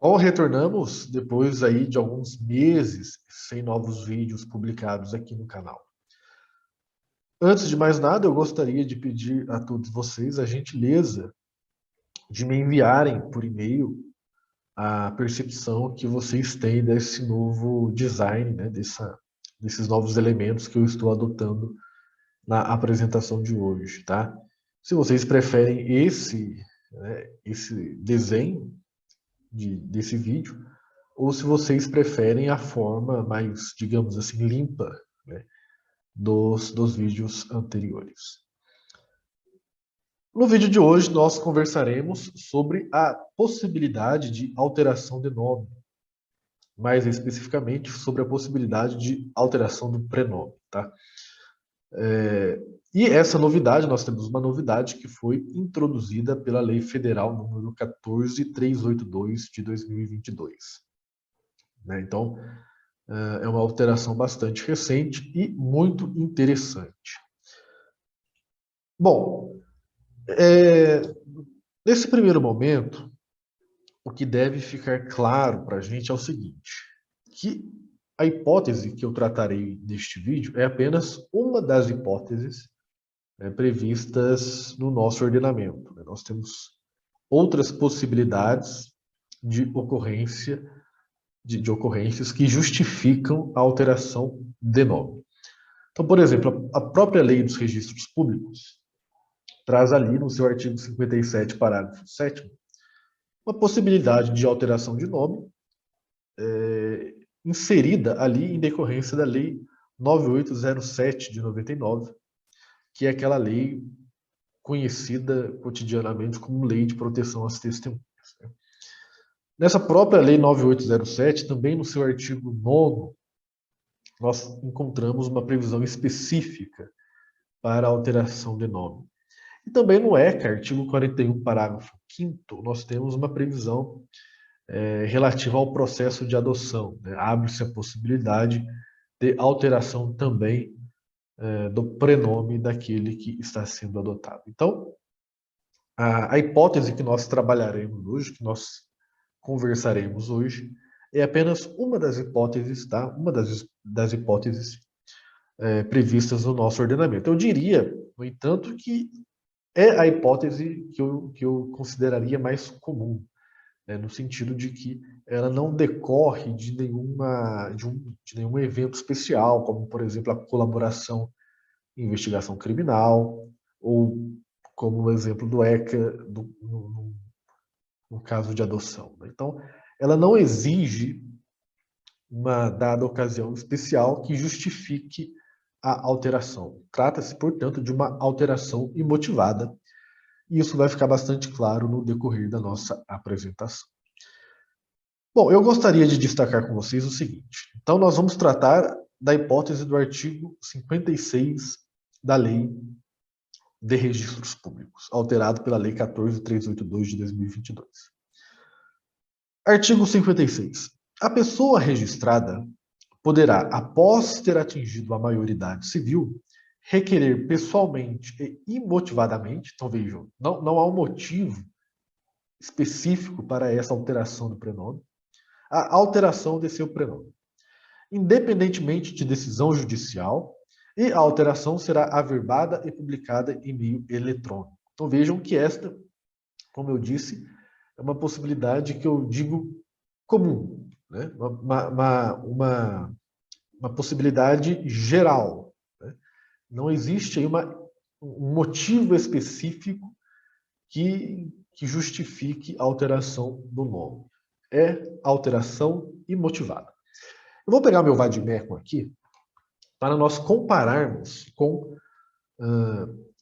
Retornamos depois aí de alguns meses sem novos vídeos publicados aqui no canal. Antes de mais nada, eu gostaria de pedir a todos vocês a gentileza de me enviarem por e-mail a percepção que vocês têm desse novo design, né, desses novos elementos que eu estou adotando na apresentação de hoje, tá? Se vocês preferem esse desenho desse vídeo, ou se vocês preferem a forma mais, digamos assim, limpa, né, dos vídeos anteriores. No vídeo de hoje, nós conversaremos sobre a possibilidade de alteração de nome, mais especificamente sobre a possibilidade de alteração do prenome. Tá? E essa novidade, nós temos uma novidade que foi introduzida pela Lei Federal número 14.382 de 2022. Né? Então, é uma alteração bastante recente e muito interessante. Bom, nesse primeiro momento, o que deve ficar claro para a gente é o seguinte, que a hipótese que eu tratarei neste vídeo é apenas uma das hipóteses previstas no nosso ordenamento. Nós temos outras possibilidades de ocorrência, de ocorrências que justificam a alteração de nome. Então, por exemplo, a própria Lei dos Registros Públicos traz ali no seu artigo 57, parágrafo 7º, uma possibilidade de alteração de nome inserida ali em decorrência da Lei 9807 de 99, que é aquela lei conhecida cotidianamente como Lei de Proteção às Testemunhas. Nessa própria Lei 9807, também no seu artigo 9º, nós encontramos uma previsão específica para a alteração de nome. E também no ECA, artigo 41, parágrafo 5º, nós temos uma previsão relativa ao processo de adoção. Né? Abre-se a possibilidade de alteração também do prenome daquele que está sendo adotado. Então, a hipótese que nós trabalharemos hoje, que nós conversaremos hoje, é apenas uma das hipóteses, tá? Uma das hipóteses previstas no nosso ordenamento. Eu diria, no entanto, que é a hipótese que eu consideraria mais comum, né, no sentido de que ela não decorre de nenhum evento especial, como, por exemplo, a colaboração em investigação criminal, ou como o exemplo do ECA, no caso de adoção. Né? Então, ela não exige uma dada ocasião especial que justifique a alteração. Trata-se, portanto, de uma alteração imotivada, e isso vai ficar bastante claro no decorrer da nossa apresentação. Bom, eu gostaria de destacar com vocês o seguinte. Então, nós vamos tratar da hipótese do artigo 56 da Lei de Registros Públicos, alterado pela Lei 14.382 de 2022. Artigo 56. A pessoa registrada poderá, após ter atingido a maioridade civil, requerer pessoalmente e imotivadamente, então vejam, não há um motivo específico para essa alteração do prenome, a alteração de seu prenome, independentemente de decisão judicial, e a alteração será averbada e publicada em meio eletrônico. Então vejam que esta, como eu disse, é uma possibilidade que eu digo comum, né? Uma possibilidade geral. Né? Não existe aí um motivo específico que justifique a alteração do nome. É alteração imotivada. Eu vou pegar meu vade-mecum aqui para nós compararmos com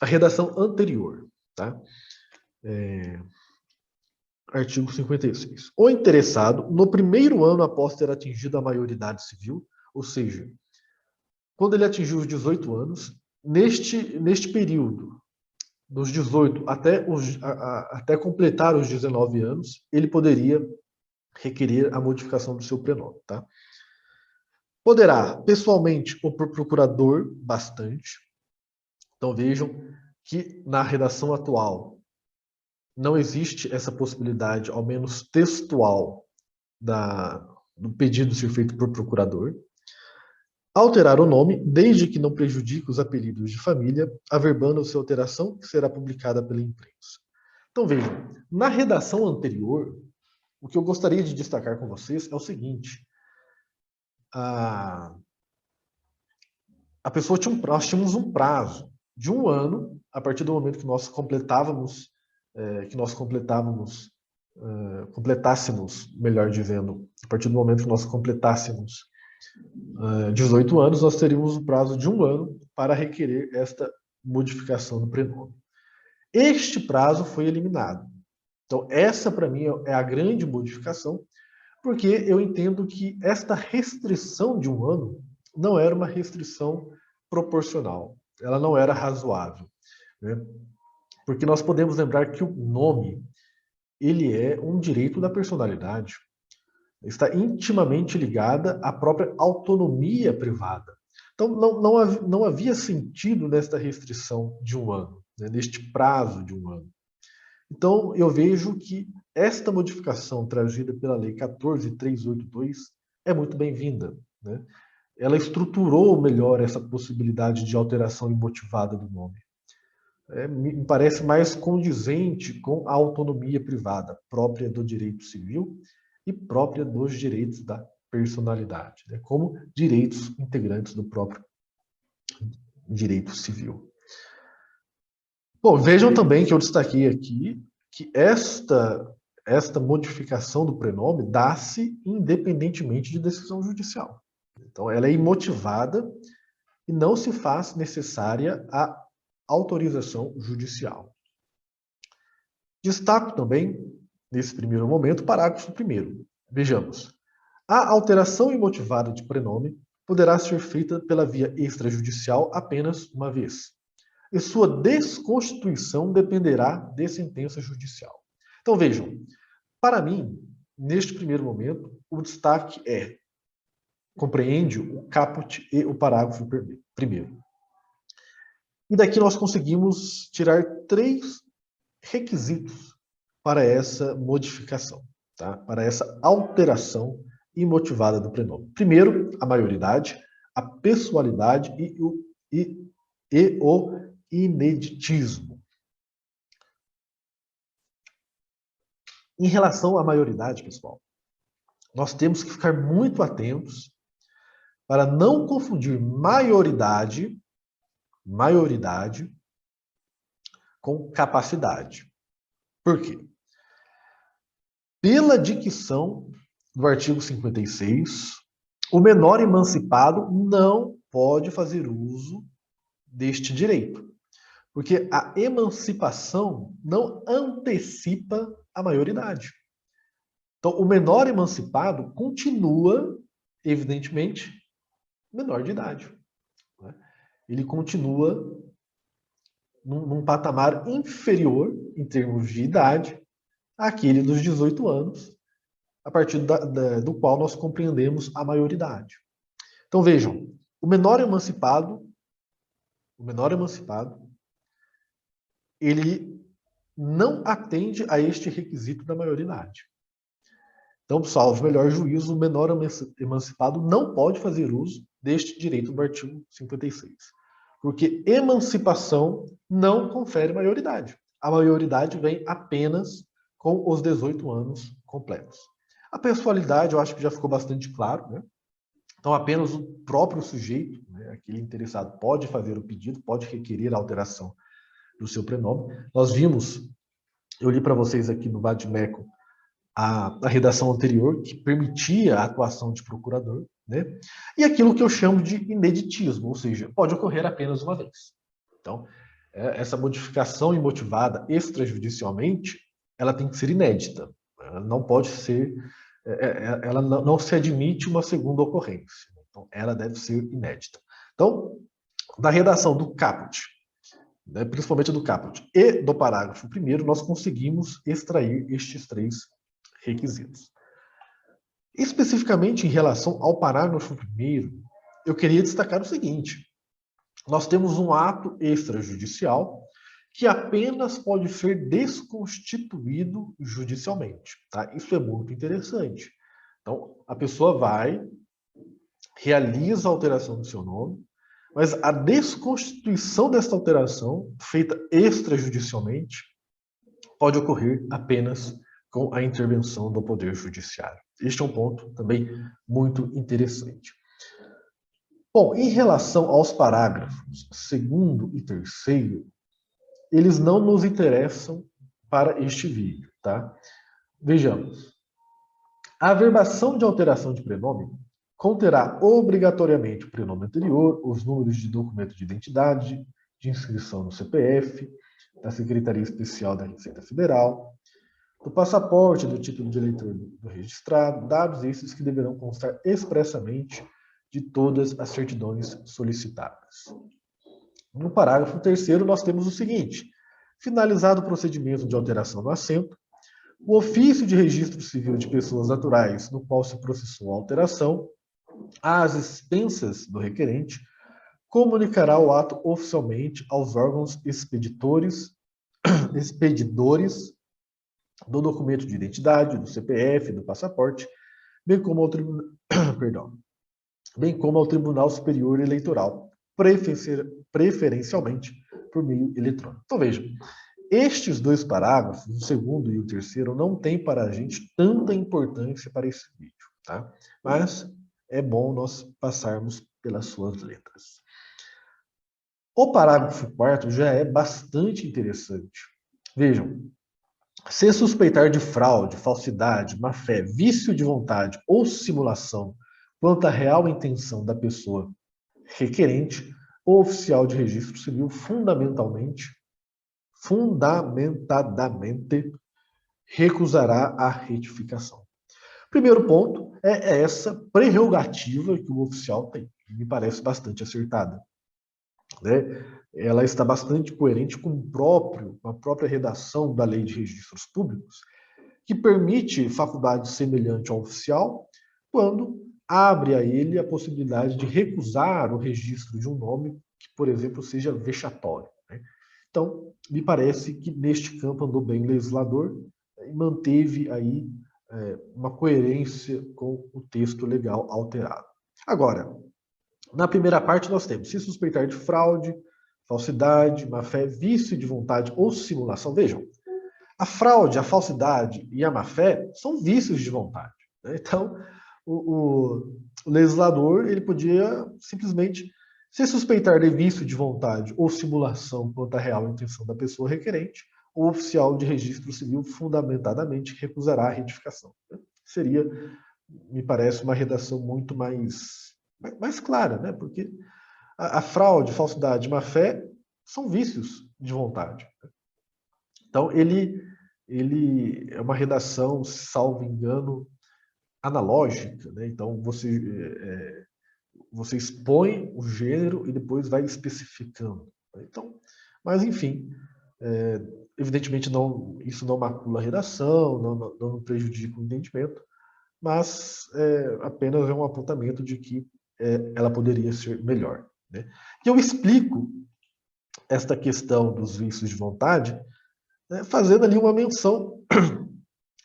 a redação anterior. Tá? Artigo 56. O interessado, no primeiro ano após ter atingido a maioridade civil, ou seja, quando ele atingiu os 18 anos, neste período, dos 18 até completar os 19 anos, ele poderia requerer a modificação do seu prenome. Tá? Poderá, pessoalmente ou por procurador, bastante. Então vejam que na redação atual não existe essa possibilidade, ao menos textual, do pedido ser feito por procurador. Alterar o nome, desde que não prejudique os apelidos de família, averbando sua alteração, que será publicada pela imprensa. Então vejam, na redação anterior, o que eu gostaria de destacar com vocês é o seguinte: a pessoa nós tínhamos um prazo de 1 ano, a partir do momento que nós completássemos, melhor dizendo, a partir do momento que nós completássemos 18 anos, nós teríamos um prazo de 1 ano para requerer esta modificação do prenome. Este prazo foi eliminado. Então, essa, para mim, é a grande modificação, porque eu entendo que esta restrição de 1 ano não era uma restrição proporcional, ela não era razoável, né? Porque nós podemos lembrar que o nome, ele é um direito da personalidade, está intimamente ligada à própria autonomia privada. Então, não havia sentido nesta restrição de 1 ano, né, neste prazo de 1 ano. Então, eu vejo que esta modificação trazida pela Lei 14.382 é muito bem-vinda, né? Ela estruturou melhor essa possibilidade de alteração imotivada do nome. Me parece mais condizente com a autonomia privada, própria do direito civil e própria dos direitos da personalidade, né? Como direitos integrantes do próprio direito civil. Bom, vejam também que eu destaquei aqui que esta modificação do prenome dá-se independentemente de decisão judicial. Então, ela é imotivada e não se faz necessária a autorização judicial. Destaco também, nesse primeiro momento, o parágrafo 1º. Vejamos. A alteração imotivada de prenome poderá ser feita pela via extrajudicial apenas uma vez, e sua desconstituição dependerá de sentença judicial. Então vejam, para mim, neste primeiro momento, o destaque compreende o caput e o parágrafo primeiro. E daqui nós conseguimos tirar 3 requisitos para essa modificação, tá? Para essa alteração imotivada do prenome. Primeiro, a maioridade, a pessoalidade e o ineditismo. Em relação à maioridade, pessoal, nós temos que ficar muito atentos para não confundir maioridade com capacidade. Por quê? Pela dicção do artigo 56, o menor emancipado não pode fazer uso deste direito, porque a emancipação não antecipa a maioridade. Então, o menor emancipado continua, evidentemente, menor de idade, né? Ele continua num patamar inferior, em termos de idade, àquele dos 18 anos, a partir do qual nós compreendemos a maioridade. Então, vejam, o menor emancipado, ele não atende a este requisito da maioridade. Então, salvo melhor juízo, o menor emancipado não pode fazer uso deste direito do artigo 56. Porque emancipação não confere maioridade. A maioridade vem apenas com os 18 anos completos. A pessoalidade, eu acho que já ficou bastante claro, né? Então, apenas o próprio sujeito, né, aquele interessado, pode fazer o pedido, pode requerer a alteração do seu prenome. Nós vimos, eu li para vocês aqui no Vadimeco, a redação anterior, que permitia a atuação de procurador, né? E aquilo que eu chamo de ineditismo, ou seja, pode ocorrer apenas uma vez. Então, essa modificação imotivada extrajudicialmente, ela tem que ser inédita. Ela não pode ser, ela não se admite uma segunda ocorrência. Então, ela deve ser inédita. Então, da redação do caput, né, principalmente do caput e do parágrafo 1º, nós conseguimos extrair estes 3 requisitos. Especificamente em relação ao parágrafo 1º, eu queria destacar o seguinte: nós temos um ato extrajudicial que apenas pode ser desconstituído judicialmente, tá? Isso é muito interessante, Então, a pessoa vai, realiza a alteração do seu nome, mas a desconstituição desta alteração, feita extrajudicialmente, pode ocorrer apenas com a intervenção do Poder Judiciário. Este é um ponto também muito interessante. Bom, em relação aos parágrafos 2º e 3º, eles não nos interessam para este vídeo, tá? Vejamos. A averbação de alteração de prenome conterá obrigatoriamente o prenome anterior, os números de documento de identidade, de inscrição no CPF, da Secretaria Especial da Receita Federal, do passaporte, do título de eleitor do registrado, dados esses que deverão constar expressamente de todas as certidões solicitadas. No parágrafo 3º, nós temos o seguinte: finalizado o procedimento de alteração do assento, o ofício de registro civil de pessoas naturais, no qual se processou a alteração, às expensas do requerente, comunicará o ato oficialmente aos órgãos expedidores do documento de identidade, do CPF, do passaporte, bem como ao Tribunal Superior Eleitoral, preferencialmente por meio eletrônico. Então, vejam, estes dois parágrafos, o 2º e o 3º, não têm para a gente tanta importância para esse vídeo, tá? Mas é bom nós passarmos pelas suas letras. O parágrafo 4º já é bastante interessante. Vejam, se suspeitar de fraude, falsidade, má-fé, vício de vontade ou simulação quanto à real intenção da pessoa requerente, o oficial de registro civil fundamentadamente recusará a retificação. Primeiro ponto é essa prerrogativa que o oficial tem, que me parece bastante acertada, né? Ela está bastante coerente com a própria redação da Lei de Registros Públicos, que permite faculdade semelhante ao oficial quando abre a ele a possibilidade de recusar o registro de um nome que, por exemplo, seja vexatório, né? Então, me parece que neste campo andou bem o legislador e manteve aí uma coerência com o texto legal alterado. Agora, na primeira parte nós temos, se suspeitar de fraude, falsidade, má-fé, vício de vontade ou simulação. Vejam, a fraude, a falsidade e a má-fé são vícios de vontade, né? Então, o legislador ele podia simplesmente se suspeitar de vício de vontade ou simulação quanto à real intenção da pessoa requerente, o oficial de registro civil fundamentadamente recusará a retificação. Seria, me parece, uma redação muito mais clara, né? Porque a fraude, falsidade e má-fé são vícios de vontade. Então, ele é uma redação, salvo engano, analógica, né? Então, você expõe o gênero e depois vai especificando. Então, mas, enfim, evidentemente isso não macula a redação, não prejudica o entendimento, mas apenas é um apontamento de que ela poderia ser melhor, né? E eu explico esta questão dos vícios de vontade, né, fazendo ali uma menção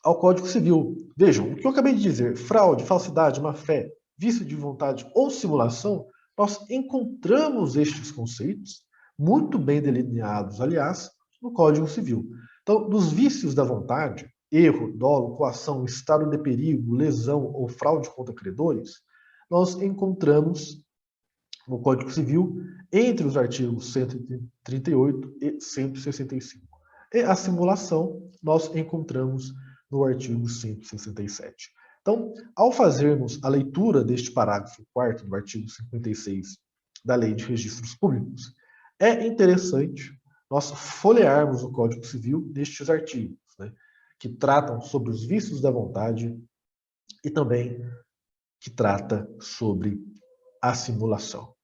ao Código Civil. Vejam, o que eu acabei de dizer, fraude, falsidade, má-fé, vício de vontade ou simulação, nós encontramos estes conceitos, muito bem delineados, aliás, no Código Civil. Então, dos vícios da vontade, erro, dolo, coação, estado de perigo, lesão ou fraude contra credores, nós encontramos no Código Civil entre os artigos 138 e 165. E a simulação nós encontramos no artigo 167. Então, ao fazermos a leitura deste parágrafo 4º do artigo 56 da Lei de Registros Públicos, é interessante nós folhearmos o Código Civil nestes artigos, né, que tratam sobre os vícios da vontade e também que trata sobre a simulação.